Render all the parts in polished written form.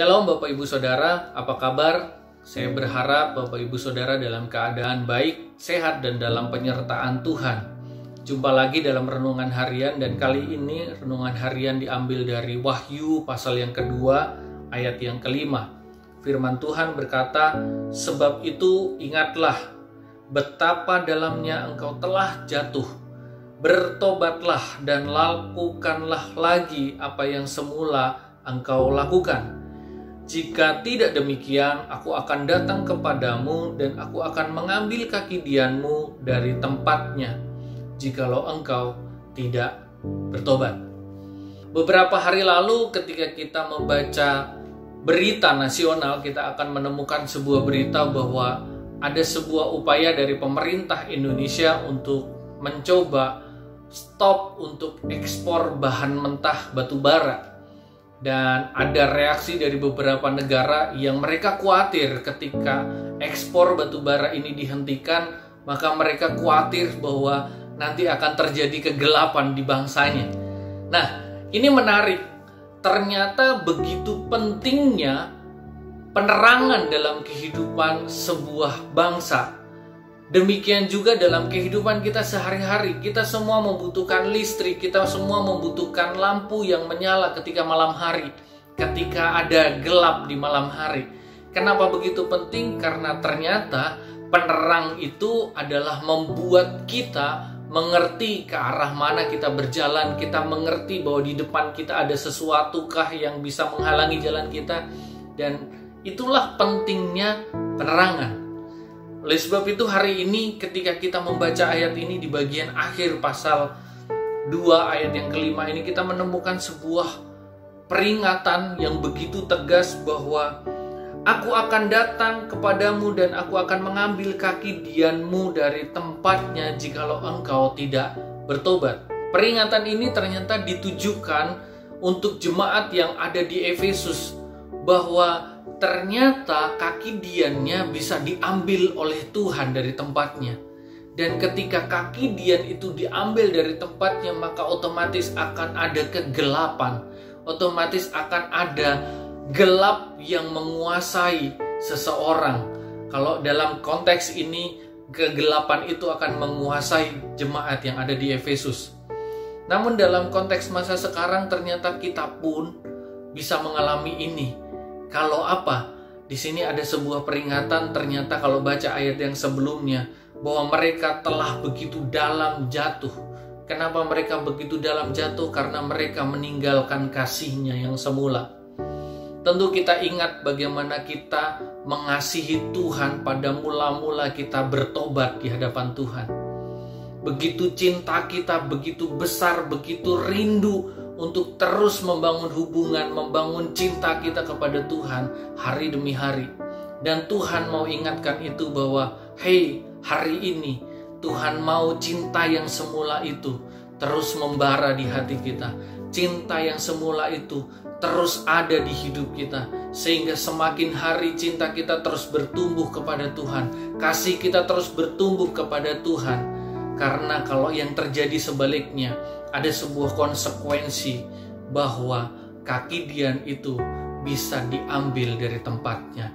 Shalom Bapak Ibu Saudara, apa kabar? Saya berharap Bapak Ibu Saudara dalam keadaan baik, sehat, dan dalam penyertaan Tuhan. Jumpa lagi dalam renungan harian, dan kali ini renungan harian diambil dari Wahyu pasal yang kedua, ayat yang kelima. Firman Tuhan berkata, "Sebab itu ingatlah betapa dalamnya engkau telah jatuh. Bertobatlah dan lakukanlah lagi apa yang semula engkau lakukan. Jika tidak demikian, aku akan datang kepadamu dan aku akan mengambil kaki dianmu dari tempatnya, jikalau engkau tidak bertobat." Beberapa hari lalu ketika kita membaca berita nasional, kita akan menemukan sebuah berita bahwa ada sebuah upaya dari pemerintah Indonesia untuk mencoba stop untuk ekspor bahan mentah batu bara. Dan ada reaksi dari beberapa negara yang mereka khawatir ketika ekspor batu bara ini dihentikan, maka mereka khawatir bahwa nanti akan terjadi kegelapan di bangsanya. Nah, ini menarik. Ternyata begitu pentingnya penerangan dalam kehidupan sebuah bangsa. Demikian juga dalam kehidupan kita sehari-hari. Kita semua membutuhkan listrik, kita semua membutuhkan lampu yang menyala ketika malam hari, ketika ada gelap di malam hari. Kenapa begitu penting? Karena ternyata penerang itu adalah membuat kita mengerti ke arah mana kita berjalan. Kita mengerti bahwa di depan kita ada sesuatukah yang bisa menghalangi jalan kita. Dan itulah pentingnya penerangan. Oleh sebab itu hari ini ketika kita membaca ayat ini di bagian akhir pasal 2 ayat yang kelima ini, kita menemukan sebuah peringatan yang begitu tegas bahwa aku akan datang kepadamu dan aku akan mengambil kaki dianmu dari tempatnya jikalau engkau tidak bertobat. Peringatan ini ternyata ditujukan untuk jemaat yang ada di Efesus, bahwa ternyata kaki diannya bisa diambil oleh Tuhan dari tempatnya. Dan ketika kaki dian itu diambil dari tempatnya, maka otomatis akan ada kegelapan. Otomatis akan ada gelap yang menguasai seseorang. Kalau dalam konteks ini, kegelapan itu akan menguasai jemaat yang ada di Efesus. Namun dalam konteks masa sekarang ternyata kita pun bisa mengalami ini. Kalau apa? Di sini ada sebuah peringatan, ternyata kalau baca ayat yang sebelumnya, bahwa mereka telah begitu dalam jatuh. Kenapa mereka begitu dalam jatuh? Karena mereka meninggalkan kasihnya yang semula. Tentu kita ingat bagaimana kita mengasihi Tuhan pada mula-mula kita bertobat di hadapan Tuhan. Begitu cinta kita, begitu besar, begitu rindu untuk terus membangun hubungan, membangun cinta kita kepada Tuhan hari demi hari. Dan Tuhan mau ingatkan itu bahwa, hey, hari ini Tuhan mau cinta yang semula itu terus membara di hati kita. Cinta yang semula itu terus ada di hidup kita, sehingga semakin hari cinta kita terus bertumbuh kepada Tuhan, kasih kita terus bertumbuh kepada Tuhan. Karena kalau yang terjadi sebaliknya, ada sebuah konsekuensi bahwa kaki dian itu bisa diambil dari tempatnya.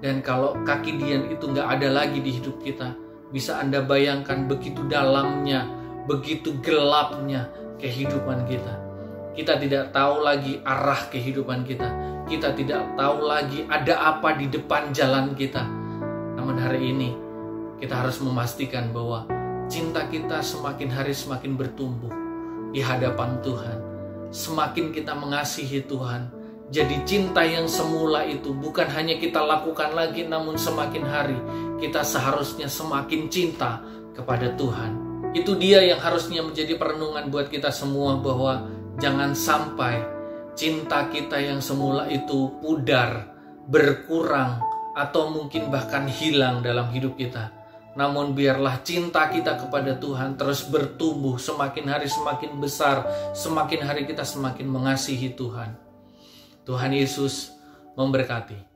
Dan kalau kaki dian itu nggak ada lagi di hidup kita, bisa Anda bayangkan begitu dalamnya, begitu gelapnya kehidupan kita. Kita tidak tahu lagi arah kehidupan kita. Kita tidak tahu lagi ada apa di depan jalan kita. Namun hari ini kita harus memastikan bahwa cinta kita semakin hari semakin bertumbuh di hadapan Tuhan. Semakin kita mengasihi Tuhan, jadi cinta yang semula itu bukan hanya kita lakukan lagi, namun semakin hari kita seharusnya semakin cinta kepada Tuhan. Itu dia yang harusnya menjadi perenungan buat kita semua, bahwa jangan sampai cinta kita yang semula itu pudar, berkurang, atau mungkin bahkan hilang dalam hidup kita. Namun biarlah cinta kita kepada Tuhan terus bertumbuh, semakin hari semakin besar, semakin hari kita semakin mengasihi Tuhan. Tuhan Yesus memberkati.